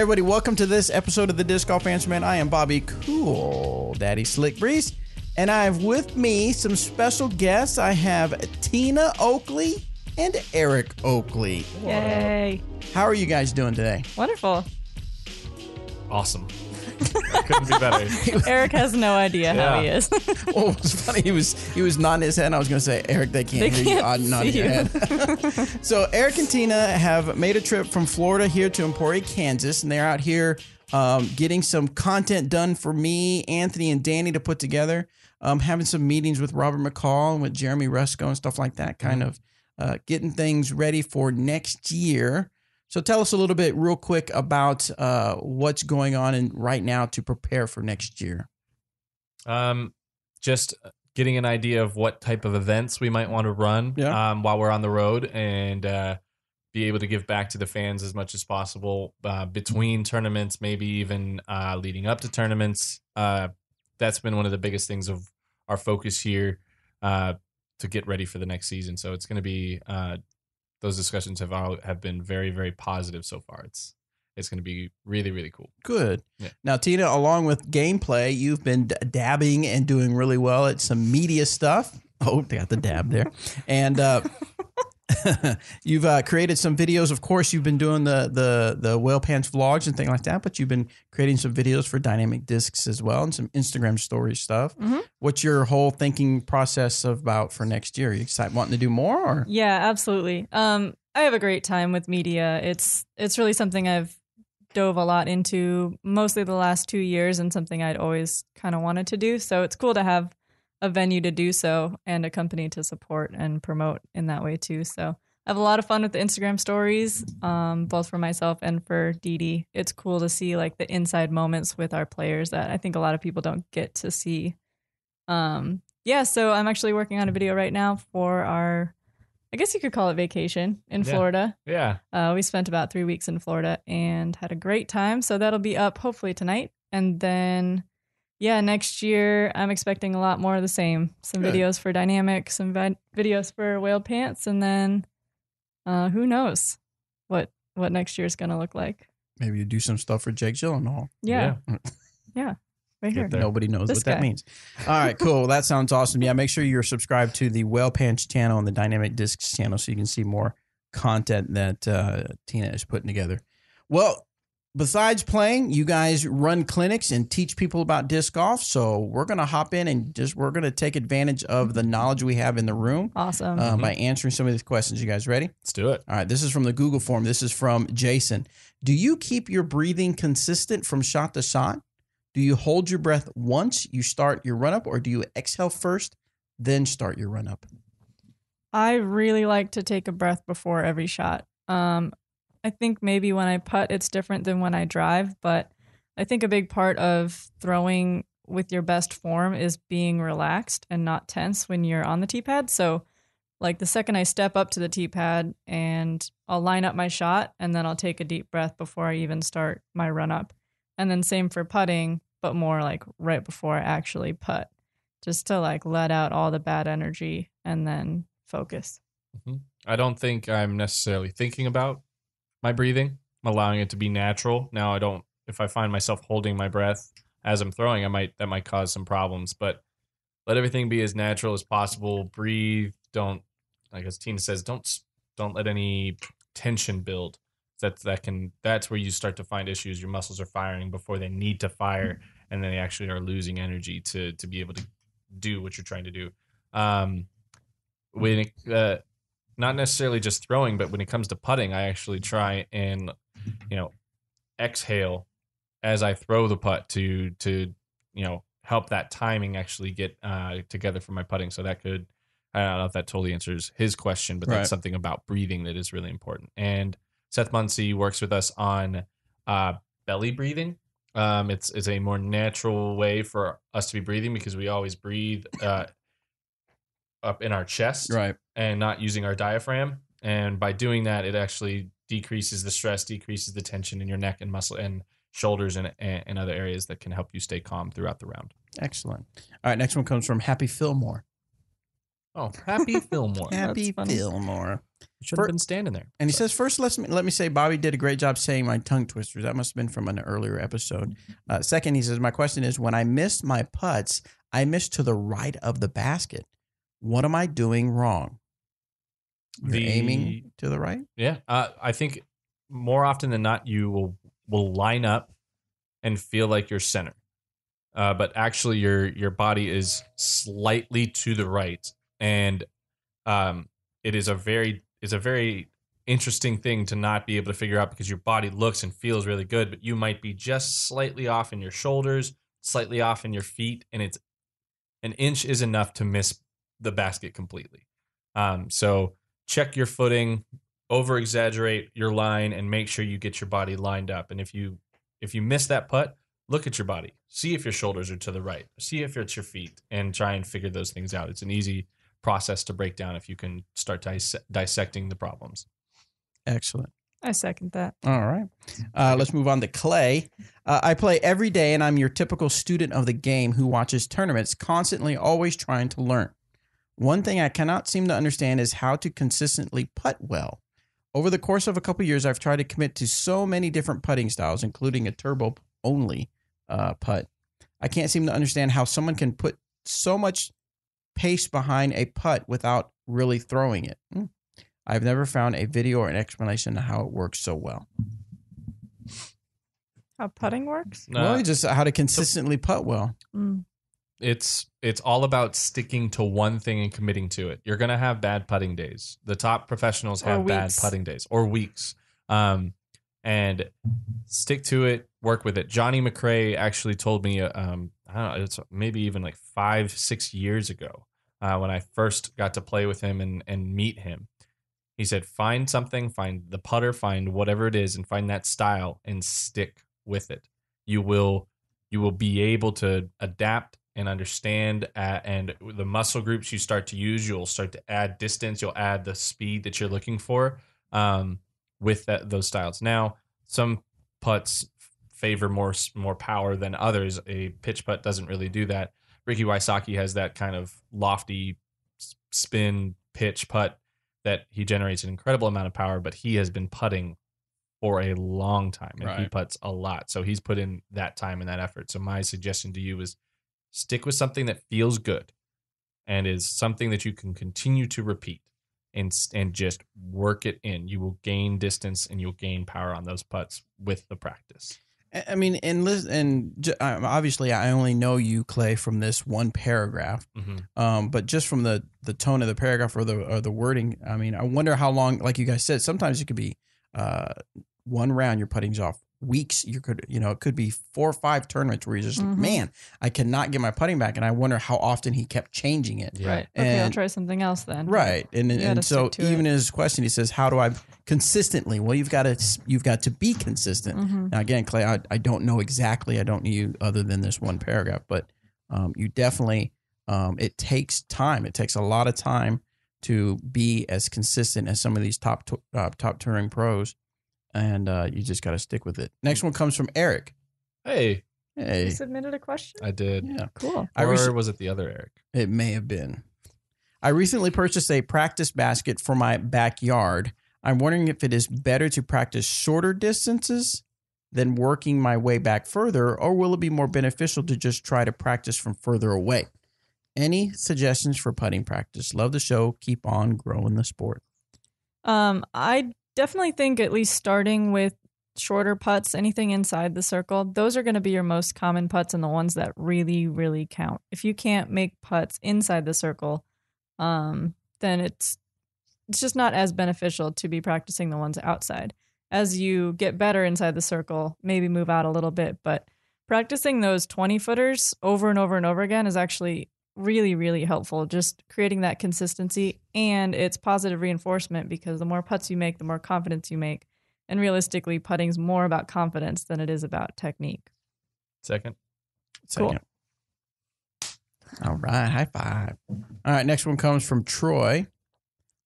everybody. Welcome to this episode of the Disc Golf Answer Man. I am Bobby Cool Daddy Slick Breeze, and I have with me some special guests. I have Tina Oakley and Eric Oakley. Yay. How are you guys doing today? Wonderful. Awesome. Couldn't be better. Eric has no idea how he is. Well, it was funny. He was nodding his head, and I was going to say, Eric, they can't hear you. I'm nodding your head. So Eric and Tina have made a trip from Florida here to Emporia, Kansas, and they're out here getting some content done for me, Anthony, and Danny to put together, having some meetings with Robert McCall and with Jeremy Rusko and stuff like that, kind of getting things ready for next year. So tell us a little bit real quick about what's going on right now to prepare for next year. Just getting an idea of what type of events we might want to run while we're on the road, and be able to give back to the fans as much as possible between tournaments, maybe even leading up to tournaments. That's been one of the biggest things of our focus here to get ready for the next season. So it's going to be those discussions have been very, very positive so far. It's going to be really, really cool. Good. Yeah. Now, Tina, along with gameplay, you've been dabbing and doing really well at some media stuff. Oh, they got the dab there. And you've created some videos. Of course, you've been doing the whale pants vlogs and things like that, but you've been creating some videos for Dynamic Discs as well and some Instagram story stuff. Mm-hmm. What's your whole thinking process about for next year? Are you excited, wanting to do more? Or? Yeah, absolutely. I have a great time with media. It's really something I've dove a lot into mostly the last 2 years, and something I'd always kind of wanted to do. So it's cool to have a venue to do so and a company to support and promote in that way too. So I have a lot of fun with the Instagram stories, both for myself and for Dee Dee. It's cool to see like the inside moments with our players that I think a lot of people don't get to see. So I'm actually working on a video right now for our, I guess you could call it vacation in Florida. Yeah. We spent about 3 weeks in Florida and had a great time. So that'll be up hopefully tonight. And then next year, I'm expecting a lot more of the same. Some videos for Dynamic, some videos for Whale Pants, and then who knows what next year is going to look like. Maybe you do some stuff for Jake Gyllenhaal. Yeah. Right here. Nobody knows what that means. All right, cool. Well, that sounds awesome. Yeah, make sure you're subscribed to the Whale Pants channel and the Dynamic Discs channel so you can see more content that Tina is putting together. Well, besides playing, you guys run clinics and teach people about disc golf. So we're going to hop in and we're going to take advantage of the knowledge we have in the room. Awesome. By answering some of these questions. You guys ready? Let's do it. All right. This is from the Google form. This is from Jason. Do you keep your breathing consistent from shot to shot? Do you hold your breath once you start your run-up, or do you exhale first, then start your run-up? I really like to take a breath before every shot. I think maybe when I putt, it's different than when I drive, but I think a big part of throwing with your best form is being relaxed and not tense when you're on the tee pad. So like the second I step up to the tee pad, and I'll line up my shot, and then I'll take a deep breath before I even start my run-up. And then same for putting, but more like right before I actually putt, just to like let out all the bad energy and then focus. Mm-hmm. I don't think I'm necessarily thinking about my breathing. I'm allowing it to be natural. Now if I find myself holding my breath as I'm throwing, that might cause some problems, but let everything be as natural as possible. Breathe. Don't, like as Tina says, don't let any tension build. That's where you start to find issues. Your muscles are firing before they need to fire, and then they actually are losing energy to be able to do what you're trying to do. Not necessarily just throwing, but when it comes to putting, I actually try and exhale as I throw the putt to help that timing actually get together for my putting. So that could, I don't know if that totally answers his question, but that's something about breathing that is really important. And Seth Muncie works with us on belly breathing. It's a more natural way for us to be breathing because we always breathe up in our chest, right, and not using our diaphragm. And by doing that, it actually decreases the stress, decreases the tension in your neck and muscle and shoulders and other areas that can help you stay calm throughout the round. Excellent. All right, next one comes from Happy Fillmore. Oh, Happy Fillmore. Happy Fillmore. You should have been standing there. And he says, first, let me say Bobby did a great job saying my tongue twisters. That must have been from an earlier episode. Second, he says, my question is, when I missed my putts, I missed to the right of the basket. What am I doing wrong? You're aiming to the right? Yeah. I think more often than not, you will line up and feel like you're center. But actually, your body is slightly to the right. And it is a very interesting thing to not be able to figure out because your body looks and feels really good, but you might be just slightly off in your shoulders, slightly off in your feet, and it's an inch is enough to miss the basket completely. So check your footing, over exaggerate your line, and make sure you get your body lined up. And if you miss that putt, look at your body, see if your shoulders are to the right, see if it's your feet, and try and figure those things out. It's an easy process to break down if you can start dissecting the problems. Excellent. I second that. All right. Let's move on to Clay. I play every day, and I'm your typical student of the game who watches tournaments, constantly always trying to learn. One thing I cannot seem to understand is how to consistently putt well. Over the course of a couple years, I've tried to commit to so many different putting styles, including a turbo-only putt. I can't seem to understand how someone can put so much pace behind a putt without really throwing it. I've never found a video or an explanation of how it works so well. How putting works? Well, just how to consistently putt well. It's all about sticking to one thing and committing to it. You're going to have bad putting days. The top professionals have bad putting days or weeks. And stick to it, work with it. Johnny McRae actually told me, I don't know, it's maybe even like 5-6 years ago when I first got to play with him and meet him. He said, find something, find the putter, find whatever it is, and find that style and stick with it. You will be able to adapt and understand, and the muscle groups you start to use, you'll start to add distance, you'll add the speed that you're looking for with those styles. Now, some putts favor more power than others. A pitch putt doesn't really do that. Ricky Wysocki has that kind of lofty spin pitch putt that he generates an incredible amount of power, but he has been putting for a long time, and he putts a lot. So he's put in that time and that effort. So my suggestion to you is stick with something that feels good and is something that you can continue to repeat and just work it in. You will gain distance and you'll gain power on those putts with the practice. I mean, obviously I only know you, Clay, from this one paragraph, but just from the tone of the paragraph or the wording, I mean, I wonder how long, like you guys said, sometimes it could be one round your putting's off. Weeks, it could be 4 or 5 tournaments where you're just like, man, I cannot get my putting back, and I wonder how often he kept changing it. Yeah. Right. Okay, I'll try something else then. Right. And so even in his question, he says, how do I consistently? Well, you've got to be consistent. Now, again, Clay, I don't know exactly. I don't know you other than this one paragraph, but you definitely, it takes time. It takes a lot of time to be as consistent as some of these top touring pros. And you just got to stick with it. Next one comes from Eric. Hey. You submitted a question? I did. Yeah. Cool. Or was it the other Eric? It may have been. I recently purchased a practice basket for my backyard. I'm wondering if it is better to practice shorter distances than working my way back further, or will it be more beneficial to just try to practice from further away? Any suggestions for putting practice? Love the show. Keep on growing the sport. I definitely think at least starting with shorter putts, anything inside the circle, those are going to be your most common putts and the ones that really, really count. If you can't make putts inside the circle, then it's just not as beneficial to be practicing the ones outside. As you get better inside the circle, maybe move out a little bit, but practicing those 20-footers over and over and over again is actually really, really helpful. Just creating that consistency, and it's positive reinforcement because the more putts you make, the more confidence you make. And realistically, putting's more about confidence than it is about technique. Second. Cool. All right. High five. All right. Next one comes from Troy.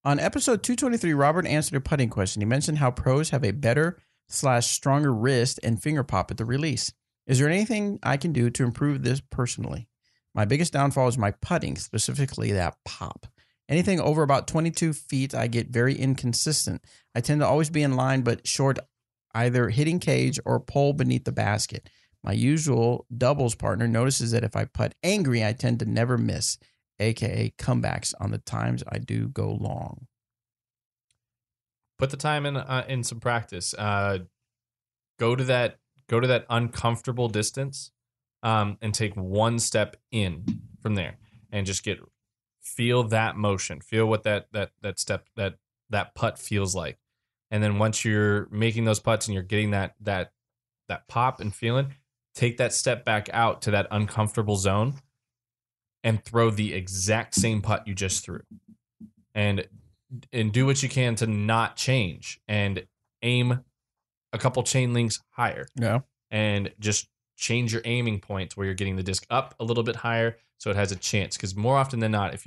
On episode 223, Robert answered a putting question. He mentioned how pros have a better/stronger wrist and finger pop at the release. Is there anything I can do to improve this personally? My biggest downfall is my putting, specifically that pop. Anything over about 22 feet, I get very inconsistent. I tend to always be in line, but short either hitting cage or pole beneath the basket. My usual doubles partner notices that if I putt angry, I tend to never miss, aka comebacks on the times I do go long. Put the time in some practice. Go to that uncomfortable distance, and take one step in from there, and just feel that motion, feel what that step that putt feels like, and then once you're making those putts and you're getting that pop and feeling, take that step back out to that uncomfortable zone, and throw the exact same putt you just threw, and do what you can to not change, and aim a couple chain links higher. Yeah. And just change your aiming point to where you're getting the disc up a little bit higher so it has a chance. Because more often than not, if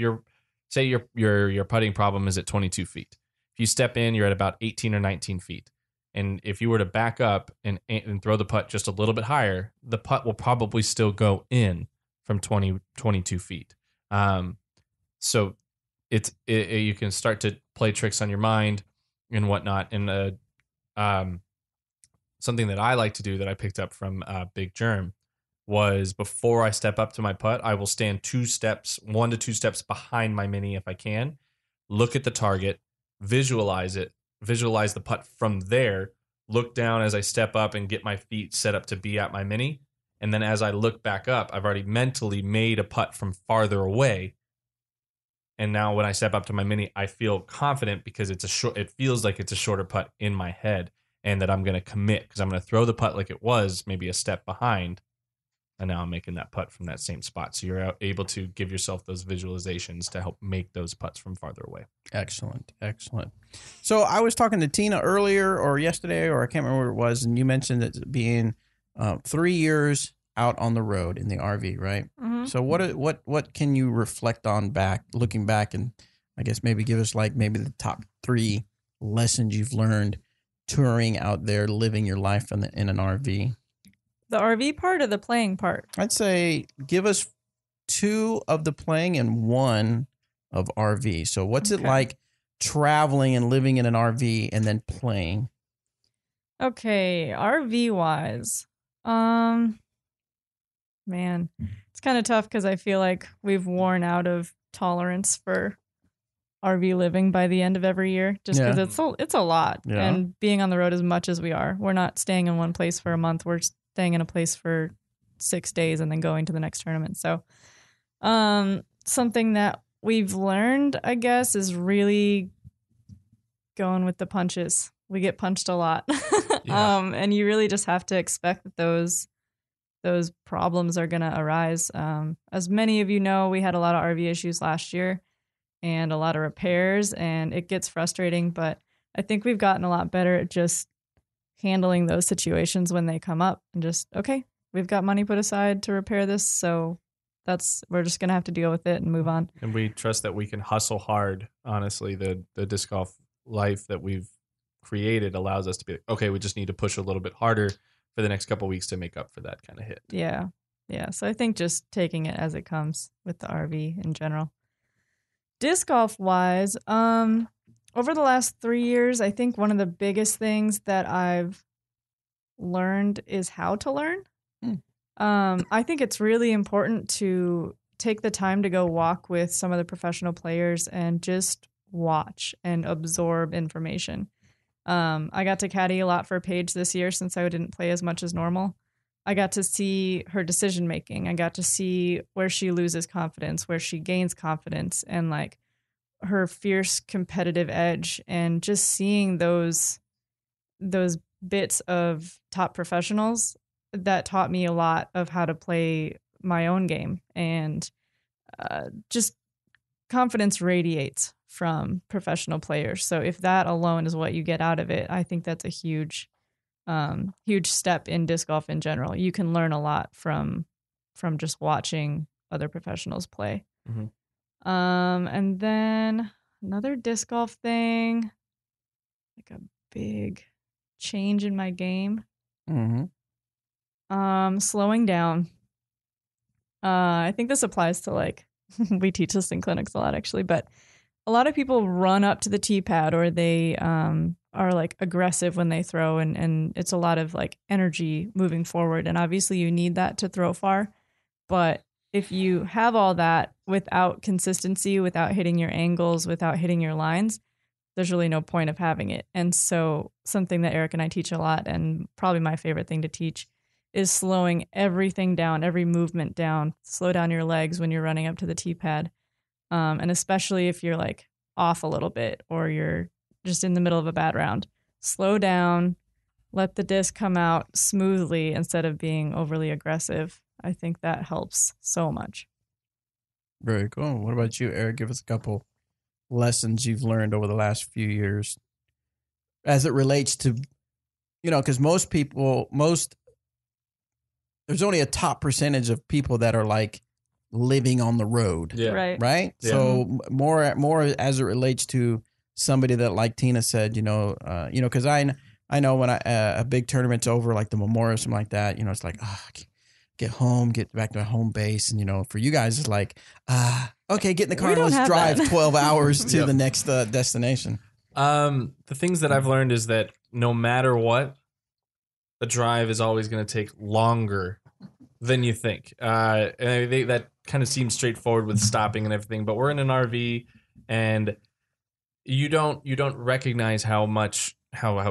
say your putting problem is at 22 feet, if you step in, you're at about 18 or 19 feet. And if you were to back up and throw the putt just a little bit higher, the putt will probably still go in from 22 feet. So you can start to play tricks on your mind and whatnot. And something that I like to do that I picked up from Big Germ was, before I step up to my putt, I will stand 1 to 2 steps behind my mini if I can, look at the target, visualize the putt from there, look down as I step up and get my feet set up to be at my mini. And then as I look back up, I've already mentally made a putt from farther away. And now when I step up to my mini, I feel confident because it feels like it's a shorter putt in my head, and that I'm going to commit because I'm going to throw the putt like it was maybe a step behind. And now I'm making that putt from that same spot. So you're able to give yourself those visualizations to help make those putts from farther away. Excellent. So I was talking to Tina earlier or yesterday, or I can't remember what it was, and you mentioned it being 3 years out on the road in the RV, right? Mm-hmm. So what can you reflect on looking back, and I guess maybe give us maybe the top 3 lessons you've learned touring out there, living your life in an RV? The RV part or the playing part? I'd say give us 2 of the playing and 1 of RV. So what's it like traveling and living in an RV and then playing? Okay, RV wise, man, it's kind of tough because I feel like we've worn out of tolerance for RV living by the end of every year, just because it's a lot. Yeah. And being on the road as much as we are, we're not staying in one place for a month. We're staying in a place for 6 days and then going to the next tournament. So, something that we've learned, I guess, is really going with the punches. We get punched a lot. Yeah. And you really just have to expect that those problems are going to arise. As many of you know, we had a lot of RV issues last year and a lot of repairs, and it gets frustrating, but I think we've gotten a lot better at just handling those situations when they come up, and just, okay, we've got money put aside to repair this, so we're just going to have to deal with it and move on. And we trust that we can hustle hard. Honestly, the disc golf life that we've created allows us to be like, okay, we just need to push a little bit harder for the next couple of weeks to make up for that kind of hit. Yeah. So I think just taking it as it comes with the RV in general. Disc golf wise, over the last 3 years, I think one of the biggest things that I've learned is how to learn. I think it's really important to take the time to go walk with some of the professional players and just watch and absorb information. I got to caddy a lot for Paige this year since I didn't play as much as normal. I got to see her decision making. I got to see where she loses confidence, where she gains confidence, and like her fierce competitive edge, and just seeing those bits of top professionals that taught me a lot of how to play my own game. And just confidence radiates from professional players. So if that alone is what you get out of it, I think that's a huge step in disc golf in general. You can learn a lot from just watching other professionals play. Mm-hmm. And then another disc golf thing, like a big change in my game. Mm-hmm. Slowing down. I think this applies to, like, we teach this in clinics a lot actually, but a lot of people run up to the tee pad, or they are like aggressive when they throw, and it's a lot of like energy moving forward. And obviously you need that to throw far. But if you have all that without consistency, without hitting your angles, without hitting your lines, there's really no point of having it. And so something that Eric and I teach a lot, and probably my favorite thing to teach, is slowing everything down, every movement down. Slow down your legs when you're running up to the tee pad. And especially if you're like off a little bit or you're just in the middle of a bad round, slow down, let the disc come out smoothly instead of being overly aggressive. I think that helps so much. Very cool. What about you, Eric? Give us a couple lessons you've learned over the last few years as it relates to, because there's only a top percentage of people that are like living on the road. Yeah. Right. Yeah. So more as it relates to somebody that, like Tina said, because I know when a big tournament's over, like the Memorial or something like that, it's like, get home, get back to my home base. And, for you guys, it's like, okay, get in the car and let's drive 12 hours to the next destination. The things that I've learned is that no matter what, the drive is always going to take longer than you think. And I think that kind of seems straightforward with stopping and everything, but we're in an RV and you don't recognize how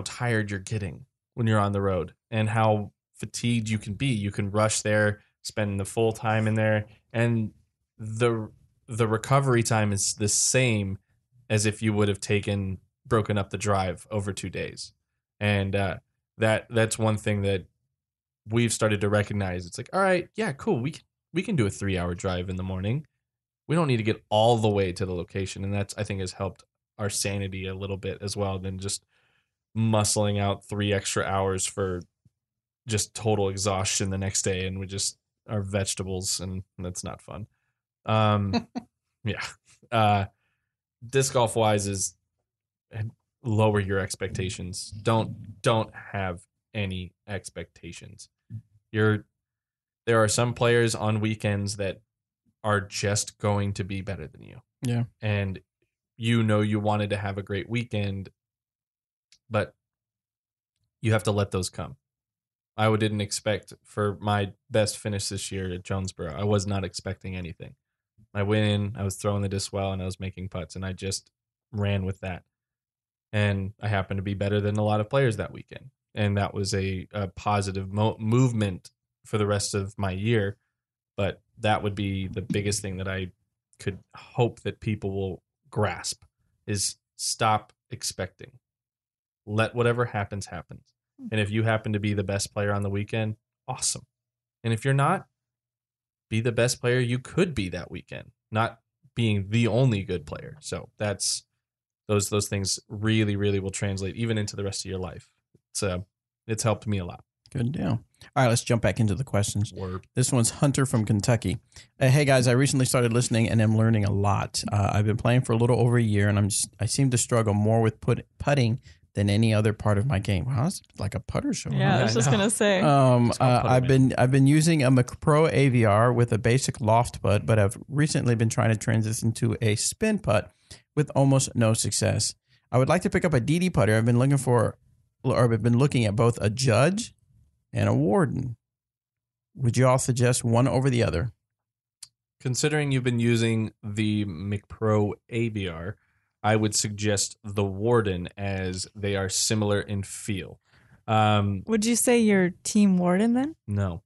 tired you're getting when you're on the road and how fatigued you can be. You can rush there, spend the full time in there, and the recovery time is the same as if you would have broken up the drive over 2 days. And that's one thing that we've started to recognize. It's like, all right, yeah, cool. We can do a 3-hour drive in the morning. We don't need to get all the way to the location. And that's, I think, has helped our sanity a little bit as well than just muscling out 3 extra hours for just total exhaustion the next day. And we just are vegetables, and that's not fun. Yeah. Disc golf wise is lower your expectations. Don't have any expectations. There are some players on weekends that are just going to be better than you. Yeah. And you wanted to have a great weekend, but you have to let those come. I didn't expect for my best finish this year at Jonesboro. I was not expecting anything. I went in, I was throwing the disc well, and I was making putts, and I just ran with that. And I happened to be better than a lot of players that weekend. And that was a positive movement for the rest of my year. But that would be the biggest thing that I could hope that people will grasp is stop expecting. Let whatever happens, happens. And if you happen to be the best player on the weekend, awesome. And if you're not, be the best player you could be that weekend, not being the only good player. So that's those things really, really will translate even into the rest of your life. So it's helped me a lot. Good deal. All right, let's jump back into the questions. Word. This one's Hunter from Kentucky. Hey guys, I recently started listening and am learning a lot. I've been playing for a little over a year, and I seem to struggle more with putting than any other part of my game. Wow, it's like a putter show. Yeah, I was just gonna say. I've been using a McPro AVR with a basic loft putt, but I've recently been trying to transition to a spin putt with almost no success. I would like to pick up a DD putter. I've been looking at both a Judge and a Warden. Would you all suggest one over the other? Considering you've been using the McPro AVR, I would suggest the Warden as they are similar in feel. Would you say you're Team Warden then? No.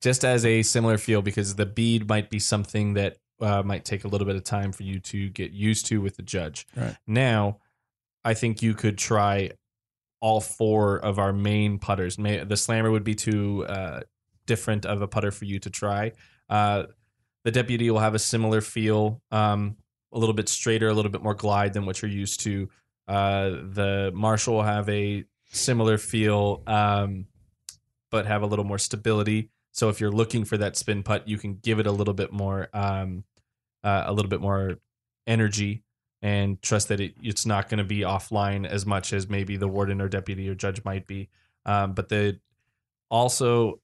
Just as a similar feel, because the bead might be something that might take a little bit of time for you to get used to with the Judge. Right. Now, I think you could try all 4 of our main putters. The Slammer would be too different of a putter for you to try. The Deputy will have a similar feel, a little bit straighter, a little bit more glide than what you're used to. The Marshall will have a similar feel, but have a little more stability. So if you're looking for that spin putt, you can give it a little bit more energy, and trust that it's not going to be offline as much as maybe the Warden or Deputy or Judge might be. But also,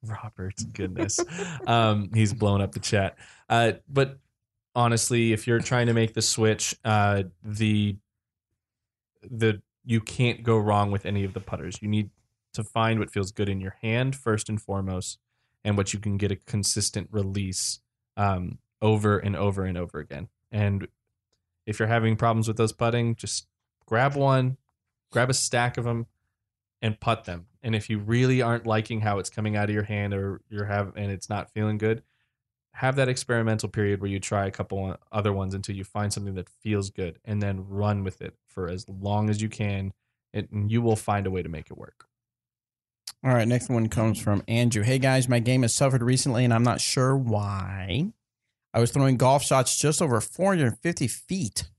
Robert's goodness, he's blown up the chat. But honestly, if you're trying to make the switch, you can't go wrong with any of the putters. You need to find what feels good in your hand first and foremost, and what you can get a consistent release over and over and over again. And if you're having problems with those putting, just grab a stack of them, and putt them. And if you really aren't liking how it's coming out of your hand, or and it's not feeling good, have that experimental period where you try a couple other ones until you find something that feels good, and then run with it for as long as you can, and you will find a way to make it work. All right, next one comes from Andrew. Hey guys, my game has suffered recently, and I'm not sure why. I was throwing golf shots just over 450 feet.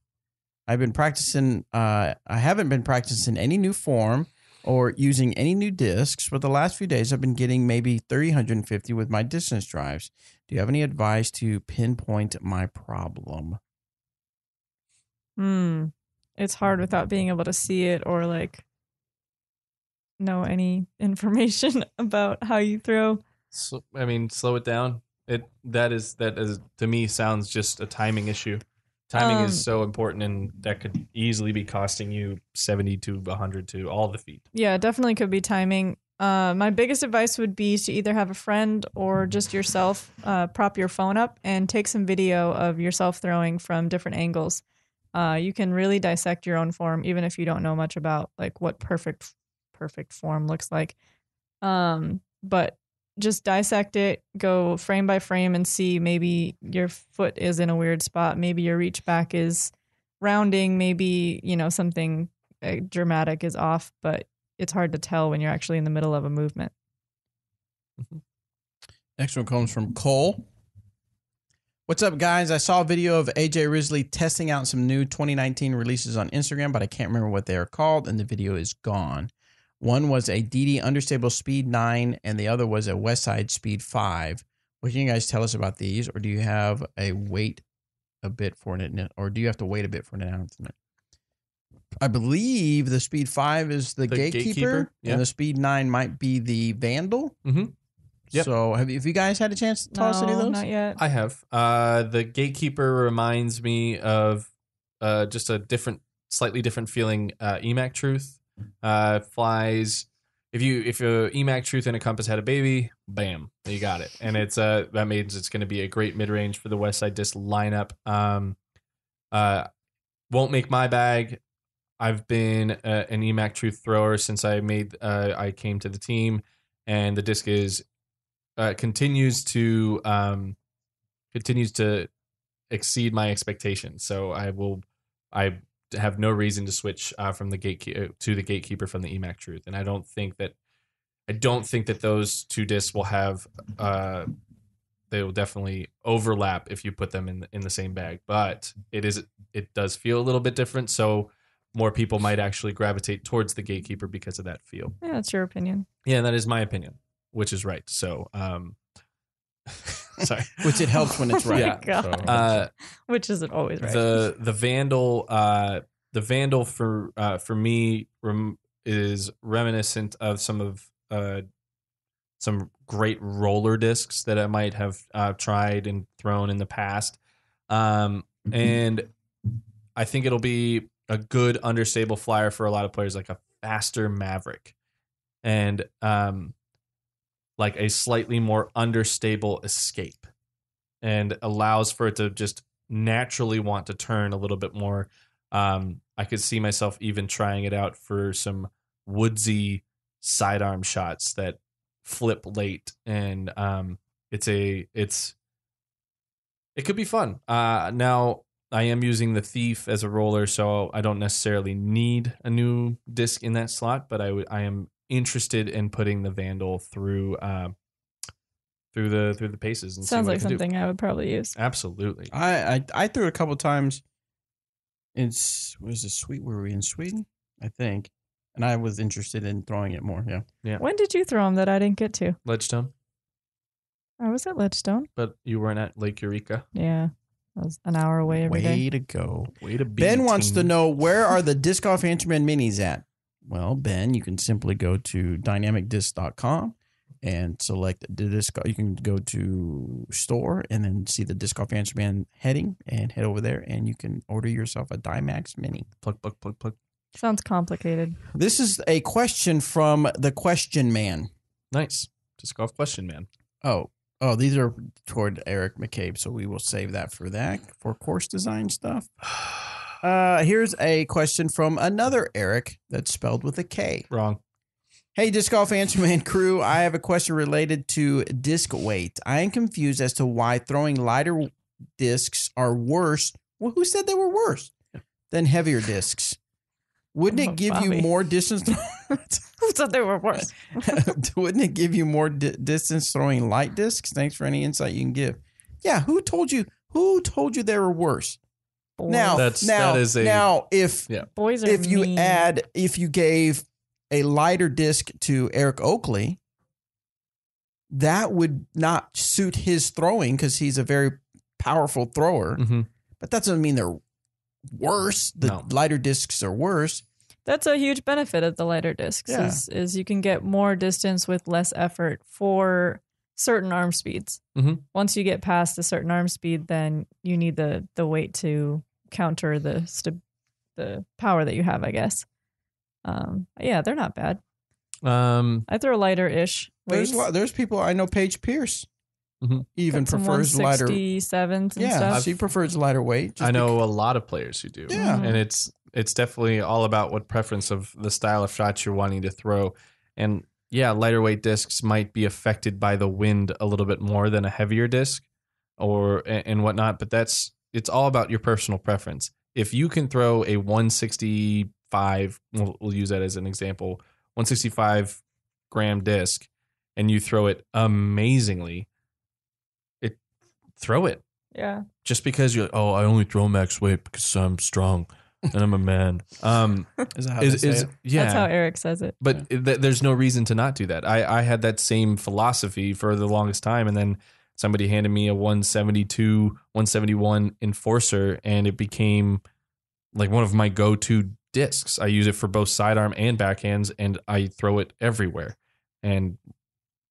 I've been practicing. I haven't been practicing any new form or using any new discs, but the last few days I've been getting maybe 350 with my distance drives. Do you have any advice to pinpoint my problem? It's hard without being able to see it or like know any information about how you throw. So, I mean, slow it down. That is to me sounds just a timing issue. Timing is so important, and that could easily be costing you 70 to 100 to all the feet. Yeah, definitely could be timing. My biggest advice would be to either have a friend or just yourself prop your phone up and take some video of yourself throwing from different angles. You can really dissect your own form, even if you don't know much about like what perfect form looks like. But just dissect it, go frame by frame, and see maybe your foot is in a weird spot. Maybe your reach back is rounding. Maybe, something dramatic is off, but it's hard to tell when you're actually in the middle of a movement. Next one comes from Cole. What's up, guys? I saw a video of AJ Risley testing out some new 2019 releases on Instagram, but I can't remember what they are called, and the video is gone. One was a DD Understable Speed 9, and the other was a Westside Speed 5. What can you guys tell us about these, or do you have to wait a bit for an announcement? I believe the Speed 5 is the Gatekeeper, yeah. And the Speed 9 might be the Vandal. Mm-hmm. Yep. So have you guys had a chance to toss any of those? Not yet. I have. The Gatekeeper reminds me of just a slightly different feeling EMAC Truth. Flies. If a EMAC Truth and a Compass had a baby, bam, you got it. And it's that means it's going to be a great mid range for the Westside Disc lineup. Won't make my bag. I've been an EMAC Truth thrower since I came to the team, and the disc continues to exceed my expectations. So I have no reason to switch from the Gatekeeper from the EMAC Truth, and I don't think that those two discs will have they will definitely overlap if you put them in the same bag, but it does feel a little bit different, so more people might actually gravitate towards the Gatekeeper because of that feel. Yeah, that's your opinion. Yeah, that is my opinion, which is right. So sorry. Which it helps when it's right. Yeah. So. Which isn't always right. The Vandal for me is reminiscent of some great roller discs that I might have tried and thrown in the past, and I think it'll be a good understable flyer for a lot of players, like a faster Maverick, and like a slightly more understable Escape, and allows for it to just naturally want to turn a little bit more. I could see myself even trying it out for some woodsy sidearm shots that flip late, and it could be fun. Now I am using the Thief as a roller, so I don't necessarily need a new disc in that slot, but I am interested in putting the Vandal through the paces. And sounds see what like something I would probably use. Absolutely. I threw it a couple times. Were we in Sweden? I think. And I was interested in throwing it more. Yeah. When did you throw them that I didn't get to? Ledgestone. I was at Ledgestone. But you weren't at Lake Eureka. Yeah. That was an hour away every day. Way to go. Way to be. Ben wants to know, where are the Disc Golf Answerman minis at? Well, Ben, you can simply go to dynamicdisc.com and select the disc. You can go to store and then see the Disc Golf Answer Man heading and head over there, and you can order yourself a Dymax Mini. Plug, plug, plug, plug. Sounds complicated. This is a question from the Question Man. Nice. Disc Golf Question Man. Oh, these are toward Eric McCabe, so we will save that for course design stuff. Here's a question from another Eric that's spelled with a K. Wrong. Hey, Disc Golf Answer Man crew, I have a question related to disc weight. I am confused as to why throwing lighter discs are worse. Well, who said they were worse than heavier discs? Wouldn't it give you more distance? Who said they were worse? Wouldn't it give you more distance throwing light discs? Thanks for any insight you can give. Yeah, who told you they were worse? Boys. Now, if boys are if you mean. if you gave a lighter disc to Eric Oakley, that would not suit his throwing because he's a very powerful thrower. Mm-hmm. But that doesn't mean they're worse. The lighter discs are worse. That's a huge benefit of the lighter discs is you can get more distance with less effort for certain arm speeds. Mm-hmm. Once you get past a certain arm speed, then you need the weight to counter the power that you have, I guess. Yeah, they're not bad. I throw lighter-ish weights. There's people I know. Paige Pierce even Got some prefers lighter. 167s and stuff. She prefers lighter weight. I know a lot of players who do. Yeah. And it's definitely all about what preference of the style of shots you're wanting to throw. And yeah, lighter weight discs might be affected by the wind a little bit more than a heavier disc and whatnot, but it's all about your personal preference. If you can throw a 165, we'll use that as an example, 165 gram disc, and you throw it amazingly, throw it. Yeah. Just because you're like, oh, I only throw max weight because I'm strong and I'm a man. Is that how they say it? Yeah. That's how Eric says it. But there's no reason to not do that. I had that same philosophy for the longest time, and then somebody handed me a 172, 171 Enforcer, and it became like one of my go-to discs. I use it for both sidearm and backhands, and I throw it everywhere. And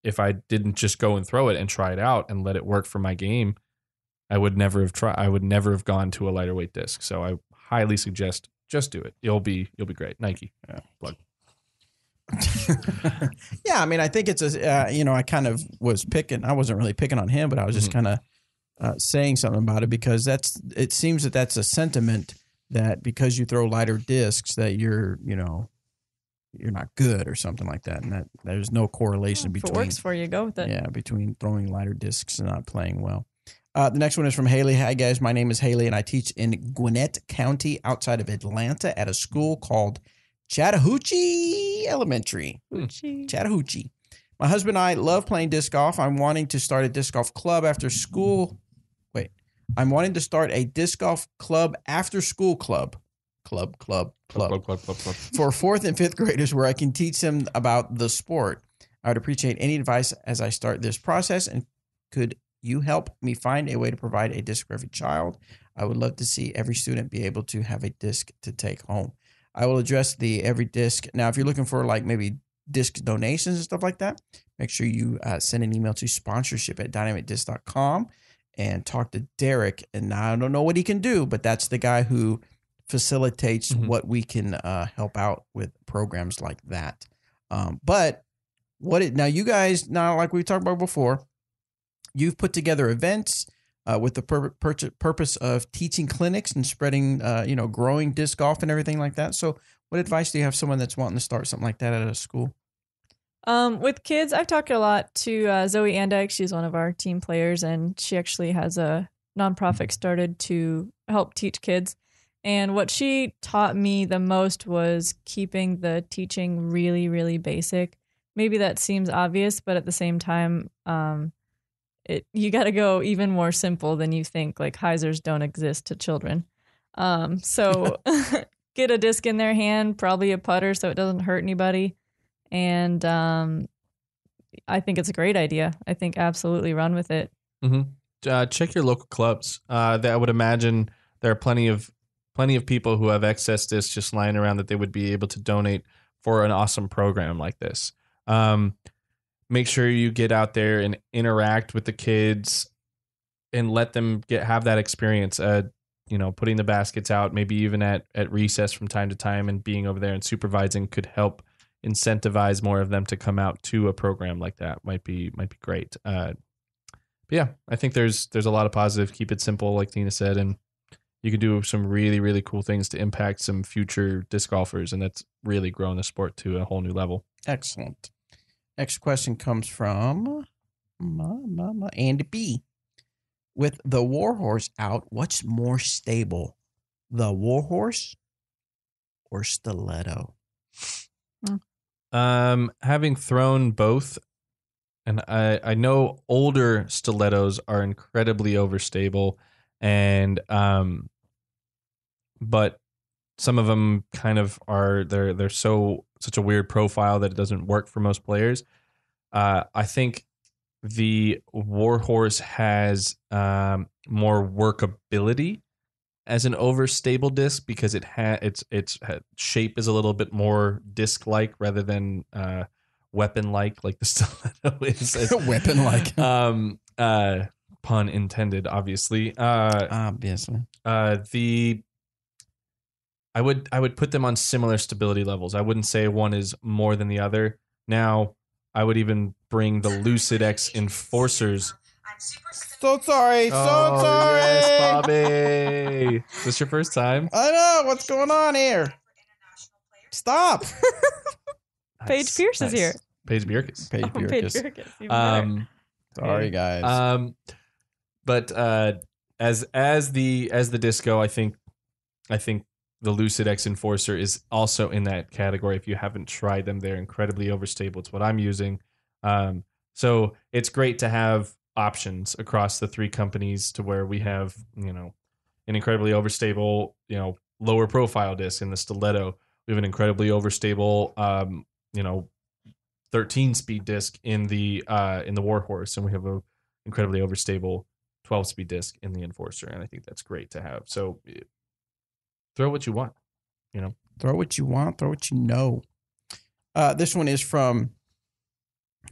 if I didn't just go and throw it and try it out and let it work for my game, I would never have tried. I would never have gone to a lighter weight disc. So I highly suggest just do it. You'll be great. Nike. Yeah, plug. Yeah, I mean, I think it's I kind of was picking. I wasn't really picking on him, but I was just kind of saying something about it because it seems that that's a sentiment that because you throw lighter discs that you're not good or something like that, and that there's no correlation between. If it works for you, go with it. Yeah, between throwing lighter discs and not playing well. The next one is from Haley. Hi, guys. My name is Haley, and I teach in Gwinnett County outside of Atlanta at a school called Chattahoochee Elementary. Chattahoochee. My husband and I love playing disc golf. I'm wanting to start a disc golf club after school. I'm wanting to start a disc golf club after school club. Club. For 4th and 5th graders where I can teach them about the sport. I would appreciate any advice as I start this process, and could you help me find a way to provide a disc for every child? I would love to see every student be able to have a disc to take home. I will address the every disc. Now, if you're looking for like maybe disc donations and stuff like that, make sure you send an email to sponsorship@dynamicdisc.com and talk to Derek. And I don't know what he can do, but that's the guy who facilitates what we can help out with programs like that. But now you guys, like we talked about before, you've put together events with the purpose of teaching clinics and spreading, growing disc golf and everything like that. So what advice do you have someone that's wanting to start something like that at a school? With kids, I've talked a lot to Zoe Andike. She's one of our team players, and she actually has a nonprofit started to help teach kids. And what she taught me the most was keeping the teaching really, really basic. Maybe that seems obvious, but at the same time, you got to go even more simple than you think. Like hyzers don't exist to children. So get a disc in their hand, probably a putter so it doesn't hurt anybody. And I think it's a great idea. I think absolutely run with it. Mm-hmm. Check your local clubs. I would imagine there are plenty of people who have excess discs just lying around that they would be able to donate for an awesome program like this. make sure you get out there and interact with the kids and let them have that experience. Putting the baskets out, maybe even at recess from time to time, and being over there and supervising could help incentivize more of them to come out to a program like that. Might be great. But yeah, I think there's a lot of positive. Keep it simple, like Tina said, and you can do some really, really cool things to impact some future disc golfers, and that's really grown the sport to a whole new level. Excellent. Next question comes from Andy B. With the Warhorse out, what's more stable, the Warhorse or stiletto? Having thrown both, and I know older stilettos are incredibly overstable, and but some of them kind of are they're such a weird profile that it doesn't work for most players. I think the Warhorse has more workability as an overstable disc because its shape is a little bit more disc-like rather than weapon-like the stiletto is. Weapon-like. Pun intended, obviously. Obviously. I would put them on similar stability levels. I wouldn't say one is more than the other. Now, I would even bring the Lucid X Enforcers. So sorry. Yes, Bobby. Is this your first time? I know. What's going on here? Stop. Paige Pierce is here. Paige Bjerkes. Paige Bjerkes. Even better. Sorry, guys. But as the disco, I think the Lucid X Enforcer is also in that category. If you haven't tried them, they're incredibly overstable. It's what I'm using. So it's great to have options across the three companies to where we have, an incredibly overstable, lower profile disc in the stiletto. We have an incredibly overstable, 13-speed disc in the Warhorse, and we have a incredibly overstable 12-speed disc in the Enforcer. And I think that's great to have. So throw what you want, Throw what you want. Throw what you know. This one is from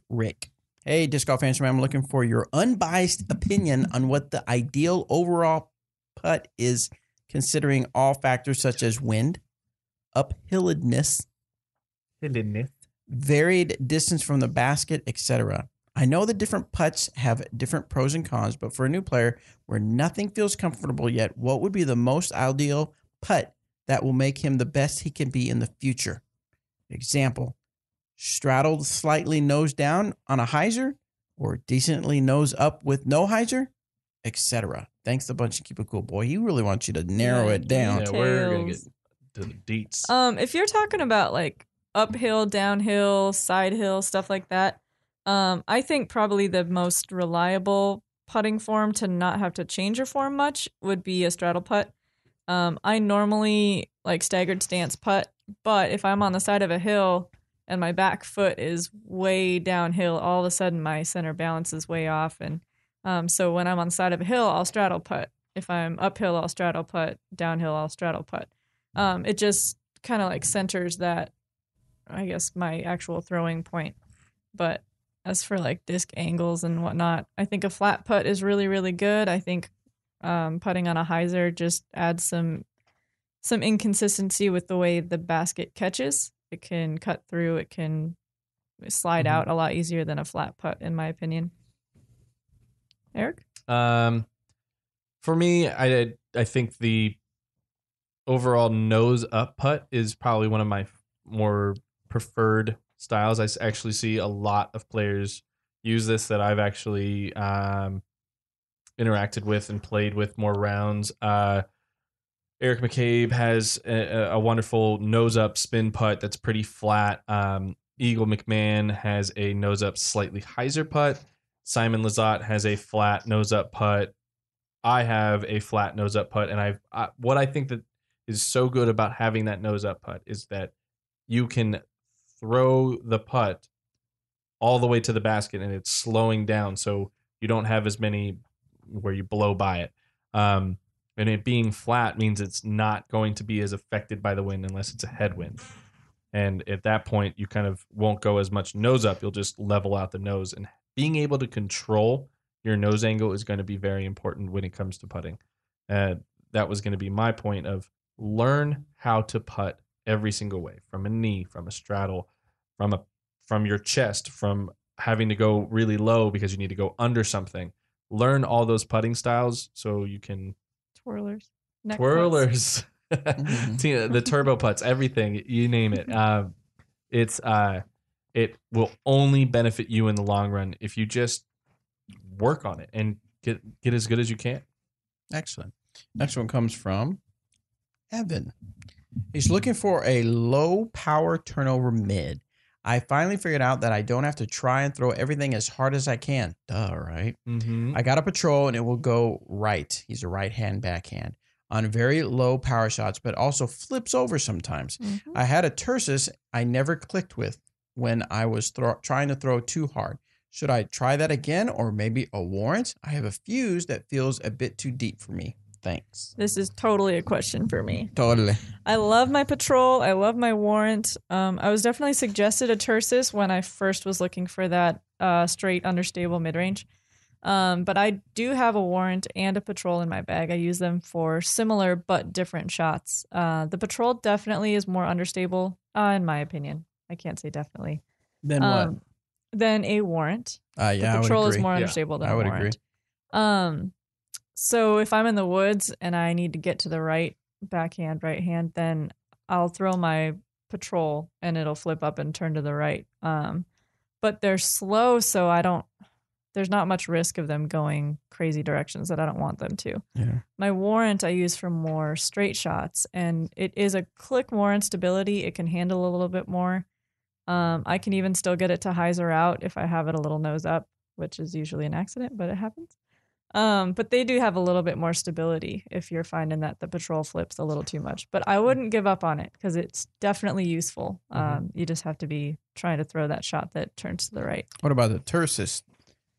Rick. Hey, Disc Golf Answer Man, I'm looking for your unbiased opinion on what the ideal overall putt is, considering all factors such as wind, uphilledness, varied distance from the basket, etc. I know the different putts have different pros and cons, but for a new player where nothing feels comfortable yet, what would be the most ideal putt that will make him the best he can be in the future? Example, straddled slightly nose down on a hyzer, or decently nose up with no hyzer, etc. Thanks a bunch and keep it cool, boy. He really wants you to narrow it down. Yeah, we're gonna get to the deets. If you're talking about uphill, downhill, side hill, stuff like that, I think probably the most reliable putting form to not have to change your form much would be a straddle putt. I normally staggered stance putt, but if I'm on the side of a hill and my back foot is way downhill, all of a sudden my center balance is way off. And so when I'm on the side of a hill, I'll straddle putt. If I'm uphill, I'll straddle putt. Downhill, I'll straddle putt. It just kind of centers that, I guess, my actual throwing point. But as for disc angles and whatnot, I think a flat putt is really, really good. I think putting on a hyzer just adds some inconsistency with the way the basket catches. It can cut through. It can slide out a lot easier than a flat putt, in my opinion. Eric? For me, I think the overall nose up putt is probably one of my more preferred styles. I actually see a lot of players use this that I've actually interacted with and played with more rounds. Eric McCabe has a wonderful nose-up spin putt that's pretty flat. Eagle McMahon has a nose-up slightly hyzer putt. Simon Lizotte has a flat nose-up putt. I have a flat nose-up putt, and what I think that is so good about having that nose-up putt is that you can throw the putt all the way to the basket, and it's slowing down, so you don't have as many where you blow by it. And it being flat means it's not going to be as affected by the wind unless it's a headwind. And at that point, you kind of won't go as much nose up. You'll just level out the nose. And being able to control your nose angle is going to be very important when it comes to putting. That was going to be my point of learn how to putt every single way, from a knee, from a straddle, from your chest, from having to go really low because you need to go under something. Learn all those putting styles so you can Twirlers. Neck twirlers. Tina, the turbo putts, everything, you name it. It will only benefit you in the long run if you just work on it and get as good as you can. Excellent. Next one comes from Evan. He's looking for a low power turnover mid. I finally figured out that I don't have to try and throw everything as hard as I can. Duh, right? Mm-hmm. I got a patrol and it will go right. He's a right hand backhand on very low power shots, but also flips over sometimes. Mm-hmm. I had a Tersus I never clicked with when I was trying to throw too hard. Should I try that again or maybe a warrant? I have a fuse that feels a bit too deep for me. Thanks. This is totally a question for me. Totally. I love my patrol. I love my warrant. I was definitely suggested a Tersus when I first was looking for that straight understable mid-range. But I do have a warrant and a patrol in my bag. I use them for similar but different shots. The patrol definitely is more understable, in my opinion. I can't say definitely. Then what? Than a warrant. Yeah, the patrol is more understable than a warrant. I would agree. So if I'm in the woods and I need to get to the right backhand, right hand, then I'll throw my patrol and it'll flip up and turn to the right. But they're slow, so there's not much risk of them going crazy directions that I don't want them to. Yeah. My warrant I use for more straight shots, and it is a click more instability. It can handle a little bit more. I can even still get it to hyzer out if I have it a little nose up, which is usually an accident, but it happens. But they do have a little bit more stability if you're finding that the patrol flips a little too much. But I wouldn't give up on it because it's definitely useful. You just have to be trying to throw that shot that turns to the right. What about the Tersus?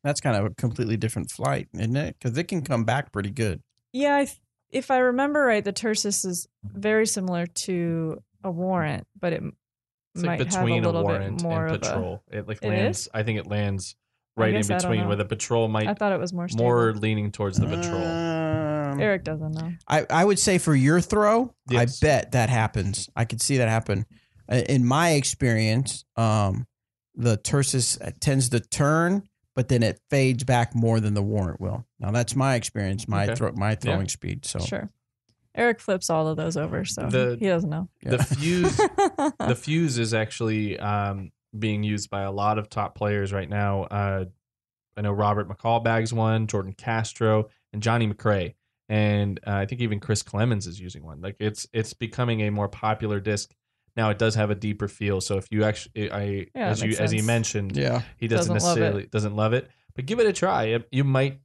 That's kind of a completely different flight, isn't it? Because it can come back pretty good. Yeah, if I remember right, the Tersus is very similar to a warrant, but it might have a little bit more and of patrol. a... It lands. I think it lands right in between, where the patrol might. I thought it was more stable. More leaning towards the patrol. Eric doesn't know. I would say for your throw, yes. I bet that happens. I could see that happen. In my experience, the Tersus tends to turn, but then it fades back more than the warrant will. Now that's my experience, my throwing speed. So sure. Eric flips all of those over, so he doesn't know. The fuse is actually being used by a lot of top players right now. I know Robert McCall bags one, Jordan Castro, and Johnny McRae, and I think even Chris Clemens is using one. Like it's becoming a more popular disc. Now it does have a deeper feel. So if you actually, as he mentioned, he doesn't love it, but give it a try. You might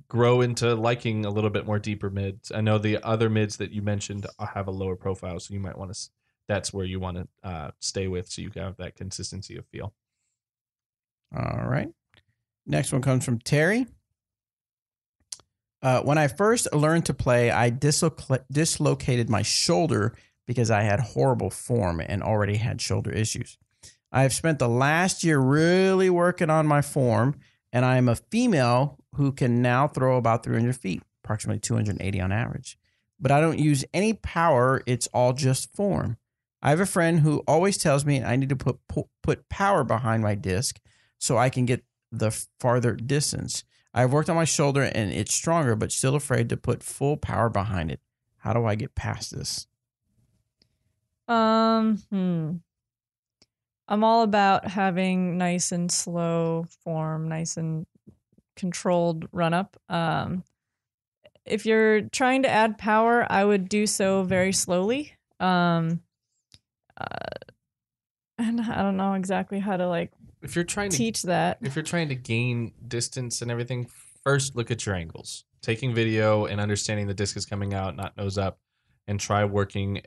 grow into liking a little bit more deeper mids. I know the other mids that you mentioned have a lower profile, so you might want to. That's where you want to stay with, so you can have that consistency of feel. All right. Next one comes from Terry. When I first learned to play, I dislocated my shoulder because I had horrible form and already had shoulder issues. I have spent the last year really working on my form, and I am a female who can now throw about 300 feet, approximately 280 on average. But I don't use any power. It's all just form. I have a friend who always tells me I need to put power behind my disc so I can get the farther distance. I've worked on my shoulder and it's stronger, but still afraid to put full power behind it. How do I get past this? I'm all about having nice and slow form, nice and controlled run up. If you're trying to add power, I would do so very slowly. And I don't know exactly how to if you're trying to teach that. If you're trying to gain distance and everything, first look at your angles. Taking video and understanding the disc is coming out, not nose up, and try working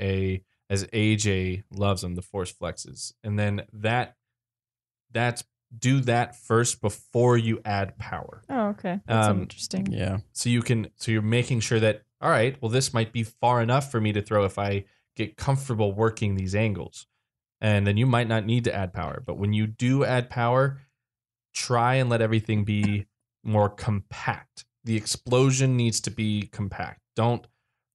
as AJ loves them, the force flexes. And then do that first before you add power. Oh, okay. That's interesting. Yeah. So you're making sure that, all right, well, this might be far enough for me to throw if I get comfortable working these angles. And then you might not need to add power. But when you do add power, try and let everything be more compact. The explosion needs to be compact. Don't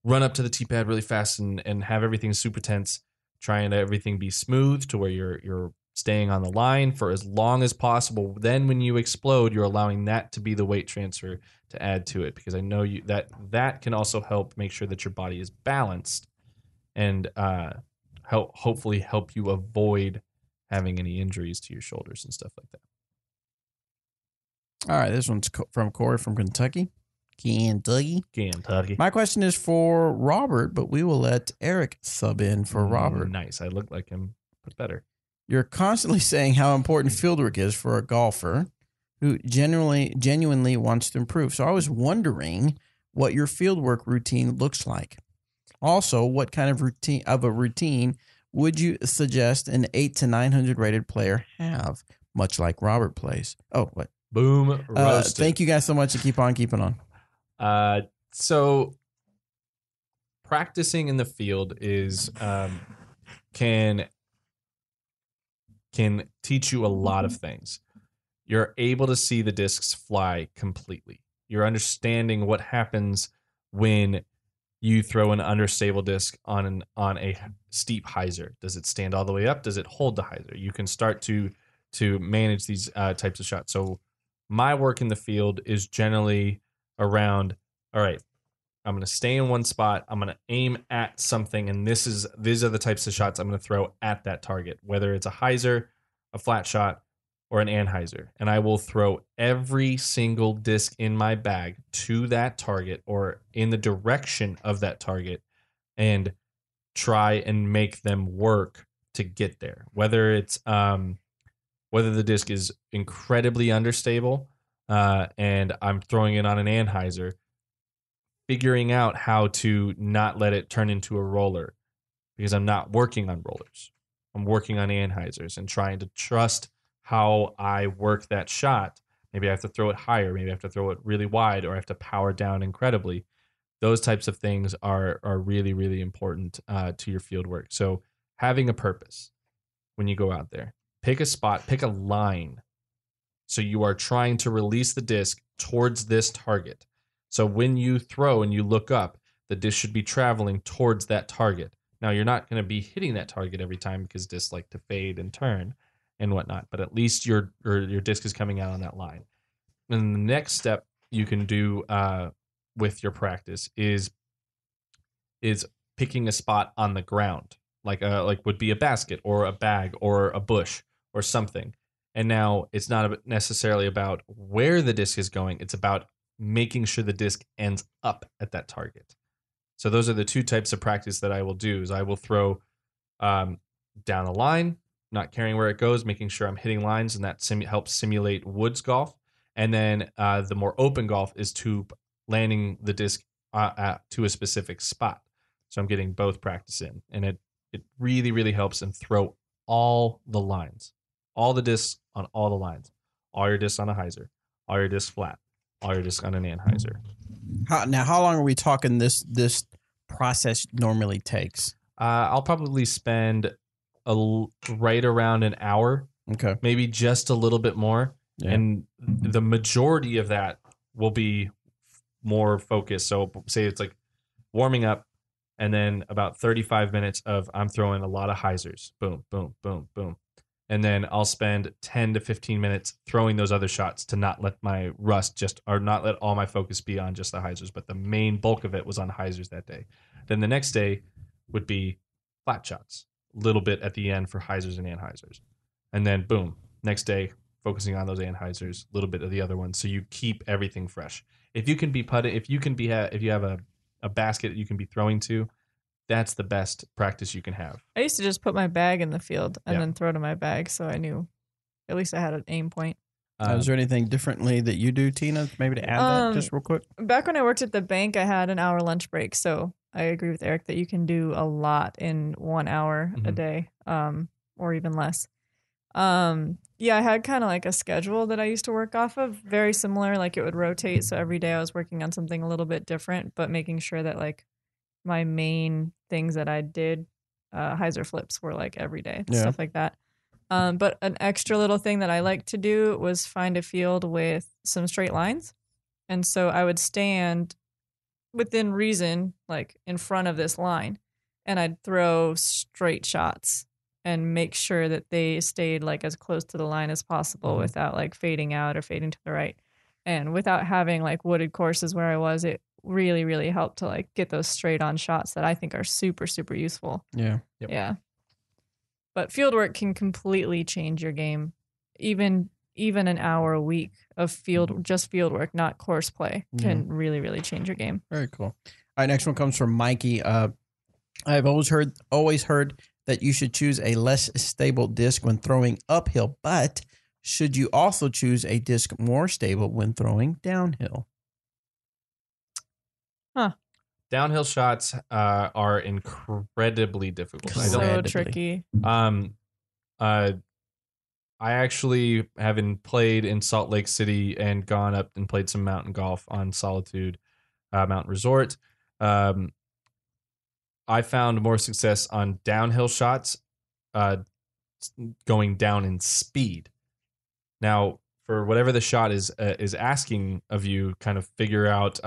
run up to the tee pad really fast and have everything super tense. Trying to everything be smooth to where you're staying on the line for as long as possible. Then when you explode, you're allowing that to be the weight transfer to add to it, because I know that can also help make sure that your body is balanced and hopefully help you avoid having any injuries to your shoulders and stuff like that. All right, this one's from Corey from Kentucky. Kentucky. My question is for Robert, but we will let Eric sub in for Robert. Nice. I look like him, but better. You're constantly saying how important fieldwork is for a golfer who genuinely wants to improve. So I was wondering what your fieldwork routine looks like. Also, what kind of routine would you suggest an 800 to 900 rated player have, much like Robert plays? Oh, what? Boom. Roasted. Thank you guys so much, and keep on keeping on. So practicing in the field is can teach you a lot of things. You're able to see the discs fly completely. You're understanding what happens when you throw an understable disc on a steep hyzer. Does it stand all the way up? Does it hold the hyzer? You can start to manage these types of shots. So my work in the field is generally around, all right, I'm going to stay in one spot. I'm going to aim at something, and these are the types of shots I'm going to throw at that target, whether it's a hyzer, a flat shot, or an anhyzer. And I will throw every single disc in my bag to that target or in the direction of that target and try and make them work to get there. Whether the disc is incredibly understable and I'm throwing it on an anhyzer, figuring out how to not let it turn into a roller, because I'm not working on rollers. I'm working on anhyzers and trying to trust how I work that shot. Maybe I have to throw it higher. Maybe I have to throw it really wide, or I have to power down incredibly. Those types of things are really, really important to your field work. So having a purpose when you go out there. Pick a spot, pick a line. So you are trying to release the disc towards this target. So when you throw and you look up, the disc should be traveling towards that target. Now, you're not going to be hitting that target every time because discs like to fade and turn and whatnot, but at least your disc is coming out on that line. And the next step you can do with your practice is picking a spot on the ground, like would be a basket or a bag or a bush or something. And now it's not necessarily about where the disc is going. It's about making sure the disc ends up at that target. So those are the two types of practice that I will do. Is I will throw down the line, not caring where it goes, making sure I'm hitting lines, and that helps simulate woods golf. And then the more open golf is to landing the disc to a specific spot. So I'm getting both practice in, and it really, really helps. And throw all the lines, all the discs on all the lines, all your discs on a hyzer, all your discs flat, all your discs on an anhyzer. How long are we talking this process normally takes? I'll probably spend right around an hour. Okay. Maybe just a little bit more. Yeah. And the majority of that will be more focused. So say it's like warming up, and then about 35 minutes of I'm throwing a lot of hyzers. Boom, boom, boom, boom. And then I'll spend 10 to 15 minutes throwing those other shots to not let my not let all my focus be on just the hyzers, but the main bulk of it was on hyzers that day. Then the next day would be flat shots, a little bit at the end for hyzers and anhyzers. And then boom, next day, focusing on those anhyzers, a little bit of the other ones. So you keep everything fresh. If you can be putting, if you have a basket that you can be throwing to, that's the best practice you can have. I used to just put my bag in the field and then throw to my bag, so I knew at least I had an aim point. Is there anything differently that you do, Tina, maybe to add that just real quick? Back when I worked at the bank, I had an hour lunch break, so I agree with Eric that you can do a lot in 1 hour a day, or even less. Yeah, I had kind of like a schedule that I used to work off of, very similar, like it would rotate, so every day I was working on something a little bit different, but making sure that like my main things that I did hyzer flips were like every day, stuff like that. But an extra little thing that I like to do was find a field with some straight lines. And so I would stand within reason, like in front of this line, and I'd throw straight shots and make sure that they stayed like as close to the line as possible without like fading out or fading to the right. And without having like wooded courses where I was, it really, really helped to like get those straight on shots that I think are super, super useful. Yeah. Yep. Yeah. But field work can completely change your game. Even an hour a week of field work, not course play, can really, really change your game. Very cool. All right, next one comes from Mikey. I've always heard that you should choose a less stable disc when throwing uphill, but should you also choose a disc more stable when throwing downhill? Huh. Downhill shots are incredibly difficult. So tricky. I actually, having played in Salt Lake City and gone up and played some mountain golf on Solitude Mountain Resort, I found more success on downhill shots going down in speed. Now, for whatever the shot is asking of you, kind of figure out,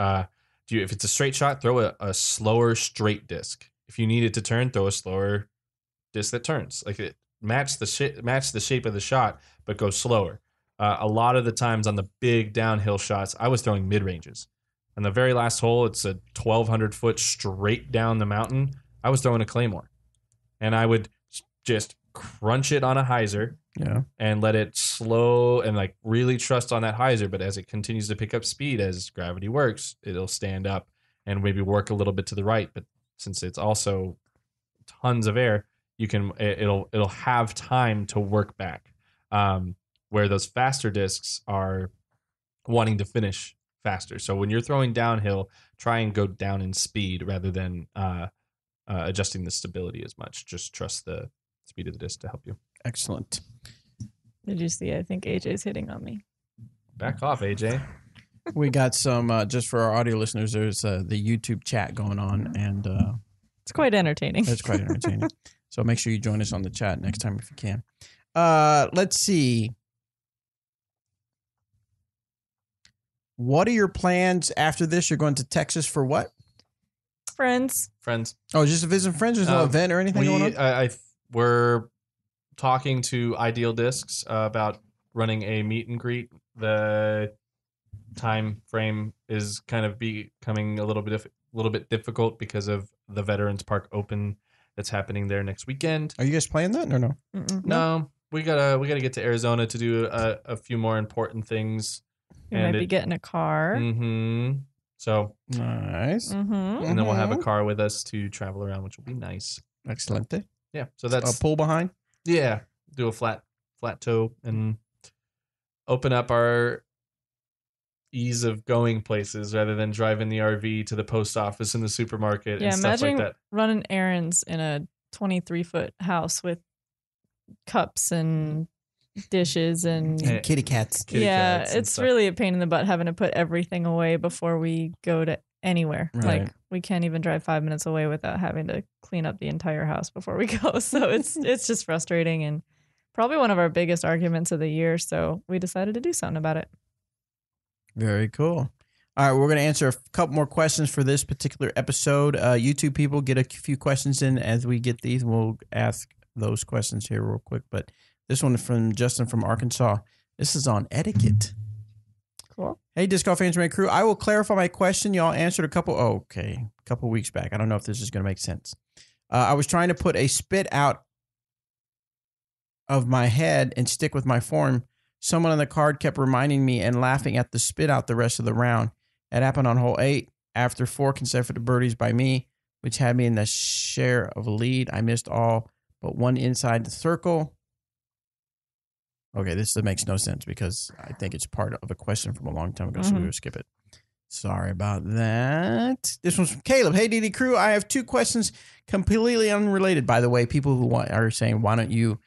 if it's a straight shot, throw a slower straight disc. If you need it to turn, throw a slower disc that turns. Like it match the shape of the shot, but go slower. A lot of the times on the big downhill shots, I was throwing mid ranges. On the very last hole, it's a 1,200 foot straight down the mountain. I was throwing a Claymore, and I would just crunch it on a hyzer, and let it slow and like really trust on that hyzer. But as it continues to pick up speed, as gravity works, it'll stand up and maybe work a little bit to the right. But since it's also tons of air, it'll have time to work back. Where those faster discs are wanting to finish faster. So when you're throwing downhill, try and go down in speed rather than adjusting the stability as much. Just trust the speed of the disc to help you. Excellent. Did you see? I think AJ's hitting on me. Back off, AJ. We got some, just for our audio listeners, there's the YouTube chat going on, and it's quite entertaining. It's quite entertaining. So make sure you join us on the chat next time if you can. Let's see. What are your plans after this? You're going to Texas for what? Friends. Oh, just to visit friends? There's no event or anything going on? We're talking to Ideal Discs about running a meet and greet. The time frame is kind of becoming a little bit difficult because of the Veterans Park Open that's happening there next weekend. Are you guys playing that or no? No, we gotta get to Arizona to do a few more important things. You might be getting a car. Mm-hmm. So nice. Mm-hmm. And then we'll have a car with us to travel around, which will be nice. Excellent. Yeah. So that's a pull behind. Yeah. Do a flat toe and open up our ease of going places rather than driving the RV to the post office and the supermarket and stuff like that. Running errands in a 23-foot house with cups and dishes and kitty cats. It's really a pain in the butt having to put everything away before we go to anywhere. Right. Like we can't even drive 5 minutes away without having to clean up the entire house before we go. So it's just frustrating and probably one of our biggest arguments of the year. So we decided to do something about it. Very cool. All right, we're going to answer a couple more questions for this particular episode. YouTube people, get a few questions in as we get these. We'll ask those questions here real quick. But this one is from Justin from Arkansas. This is on etiquette. Cool. Hey, Disc Golf Fans Rant Crew. I will clarify my question. Y'all answered a couple weeks back. I don't know if this is going to make sense. I was trying to put a spit out of my head and stick with my form. Someone on the card kept reminding me and laughing at the spit out the rest of the round. It happened on hole 8 after 4 consecutive birdies by me, which had me in the share of a lead. I missed all but one inside the circle. Okay, this makes no sense because I think it's part of a question from a long time ago, so we will skip it. Sorry about that. This one's from Caleb. Hey, DD Crew, I have 2 questions completely unrelated. By the way, people who are saying, why don't you...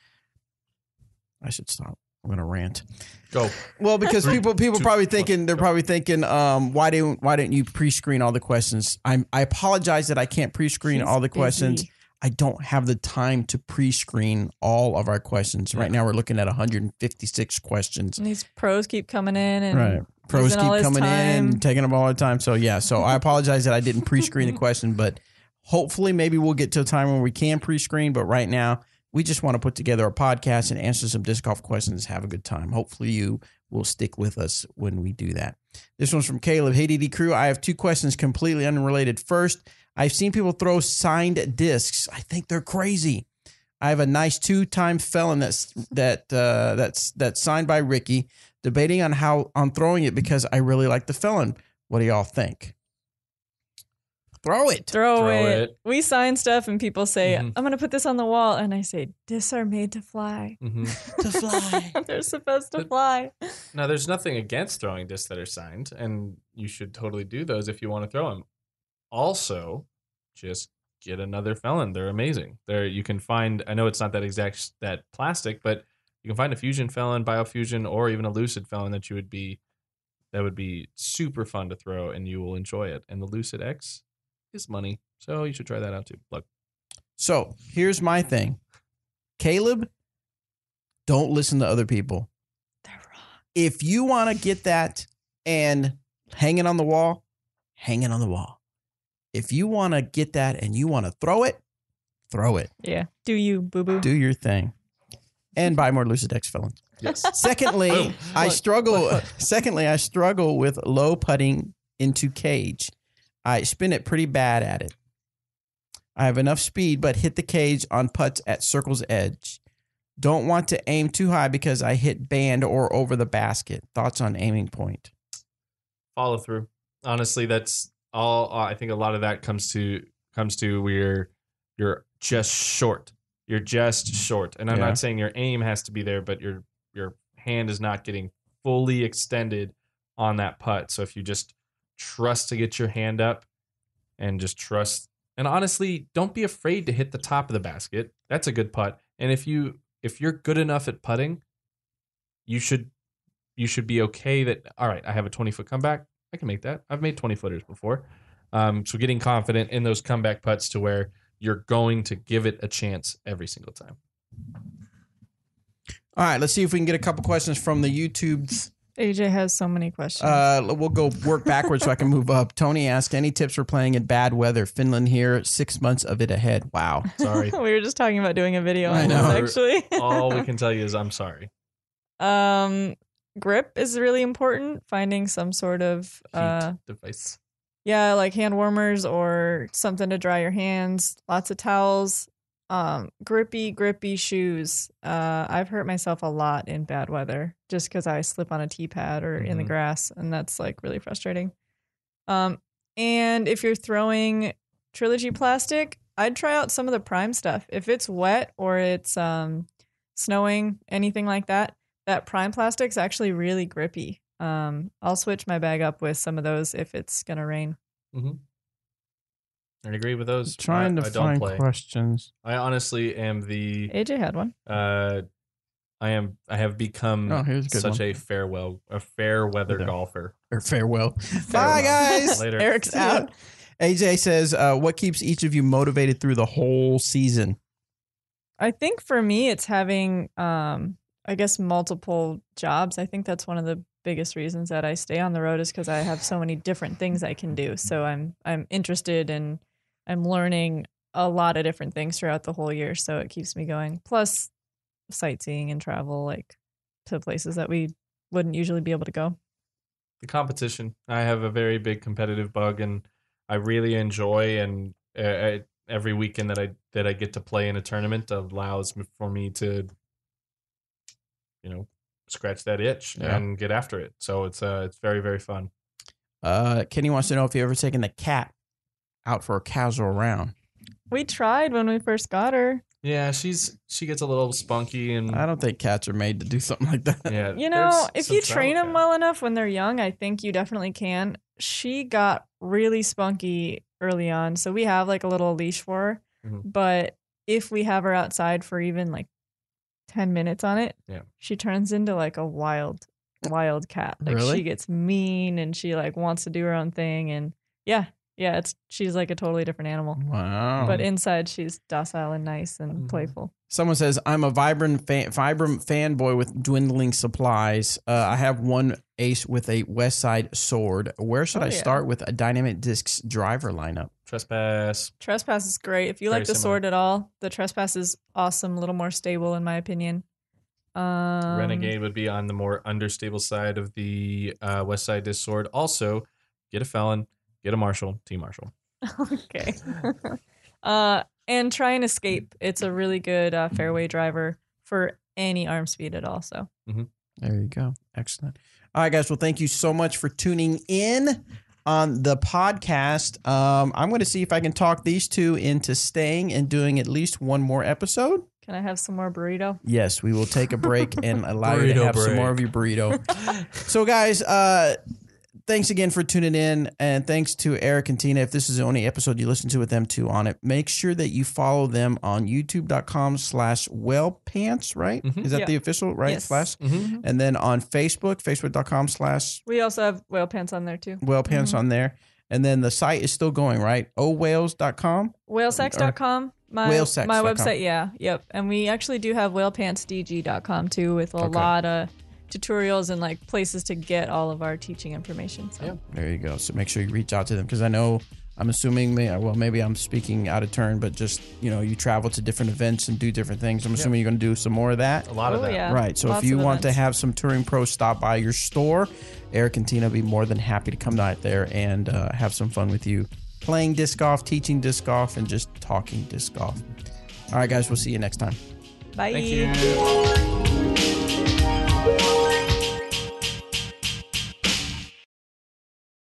I should stop. I'm going to rant. Go. Well, because people probably thinking, why didn't you pre-screen all the questions? I apologize that I can't pre-screen all the questions. I don't have the time to pre-screen all of our questions. Right now we're looking at 156 questions. And these pros keep coming in and pros keep coming time. in, taking up all our time. So so I apologize that I didn't pre-screen the question, but hopefully maybe we'll get to a time when we can pre-screen. But right now we just want to put together a podcast and answer some disc golf questions, have a good time. Hopefully you will stick with us when we do that. This one's from Caleb. Hey, DD crew, I have 2 questions completely unrelated. First, I've seen people throw signed discs. I think they're crazy. I have a nice 2-time felon that's signed by Ricky, debating on how I'm throwing it because I really like the felon. What do y'all think? Throw it. Throw it. We sign stuff and people say, I'm going to put this on the wall. And I say, discs are made to fly. To fly. They're supposed to fly. Now, there's nothing against throwing discs that are signed, and you should totally do those if you want to throw them. Also, just get another felon. They're amazing. You can find, I know it's not that plastic, but you can find a fusion felon, biofusion, or even a lucid felon that would be super fun to throw, and you will enjoy it. And the Lucid X is money, so you should try that out too. Look. So here's my thing, Caleb. Don't listen to other people. They're wrong. If you want to get that and hang it on the wall, hang it on the wall. If you want to get that and you want to throw it, throw it. Yeah. Do you, boo-boo. Do your thing. And buy more Lucid X felons. Yes. Secondly, I struggle with low putting into cage. I spin it pretty bad at it. I have enough speed, but hit the cage on putts at circle's edge. Don't want to aim too high because I hit band or over the basket. Thoughts on aiming point? Follow through. Honestly, that's all. I think a lot of that comes to where you're just short. You're just short, and I'm not saying your aim has to be there, but your hand is not getting fully extended on that putt. So if you just trust to get your hand up and just trust, and honestly, don't be afraid to hit the top of the basket. That's a good putt. And if you're good enough at putting, you should be okay that, all right, I have a 20-foot comeback. I can make that. I've made 20-footers before. So getting confident in those comeback putts to where you're going to give it a chance every single time. All right, let's see if we can get a couple questions from the YouTubes. AJ has so many questions. We'll go work backwards so I can move up. Tony asked, any tips for playing in bad weather? Finland here, 6 months of it ahead. Wow. Sorry. We were just talking about doing a video on this, actually. All we can tell you is I'm sorry. Grip is really important. Finding some sort of heat device. Yeah, like hand warmers or something to dry your hands. Lots of towels. Grippy shoes. I've hurt myself a lot in bad weather just because I slip on a tee pad or in the grass, and that's like really frustrating. And if you're throwing Trilogy plastic, I'd try out some of the Prime stuff. If it's wet or it's snowing, anything like that, that Prime plastic's actually really grippy. I'll switch my bag up with some of those if it's gonna rain. I agree with those. Trying to find questions. I honestly am the AJ had one. I have become such a fair weather golfer. Or farewell. Bye guys. Later. Eric's out. AJ says, what keeps each of you motivated through the whole season? I think for me, it's having, I guess, multiple jobs. I think that's one of the biggest reasons that I stay on the road is because I have so many different things I can do. So I'm interested and I'm learning a lot of different things throughout the whole year. So it keeps me going. Plus sightseeing and travel, like to places that we wouldn't usually be able to go. The competition. I have a very big competitive bug, and I really enjoy. And every weekend that I get to play in a tournament allows for me to, scratch that itch and get after it. So it's very, very fun. Kenny wants to know if you ever taken the cat out for a casual round. We tried when we first got her. Yeah, she gets a little spunky, and I don't think cats are made to do something like that. Yeah, if you train them well enough when they're young, I think you definitely can. She got really spunky early on, so we have like a little leash for her. But if we have her outside for even like 10 minutes on it, she turns into like a wild cat. Like really? She gets mean and she like wants to do her own thing, and yeah, Yeah, she's like a totally different animal. Wow. But inside, she's docile and nice and playful. Someone says, I'm a vibrant fanboy with dwindling supplies. I have one ace with a West Side sword. Where should I start with a Dynamic Discs driver lineup? Trespass. Trespass is great. If you like the sword at all, the Trespass is awesome. A little more stable, in my opinion. Renegade would be on the more understable side of the West Side Disc sword. Also, get a Felon, get a Marshal, T-Marshal. Okay. And try and escape. It's a really good fairway driver for any arm speed at all. So there you go. Excellent. All right, guys. Well, thank you so much for tuning in on the podcast. I'm going to see if I can talk these two into staying and doing at least one more episode. Can I have some more burrito? Yes, we will take a break and allow you to have some more of your burrito. So, guys, thanks again for tuning in, and thanks to Eric and Tina. If this is the only episode you listen to with them two on it, make sure that you follow them on youtube.com/whalepants, right? Is that the official, right? Yes. And then on facebook.com/ We also have whale pants on there too. Whale Pants on there. And then the site is still going, right? owhales.com? Whalesex.com. My website, Yep. And we actually do have whalepantsdg.com too, with a lot of tutorials and like places to get all of our teaching information. So. There you go. So make sure you reach out to them, because I'm assuming, maybe I'm speaking out of turn, but just, you travel to different events and do different things. I'm assuming you're going to do some more of that. A lot of that. Yeah. Right. So Lots if you want events. to have some touring pros stop by your store, Eric and Tina will be more than happy to come out there and have some fun with you, playing disc golf, teaching disc golf, and just talking disc golf. All right, guys. We'll see you next time. Bye. Thank you.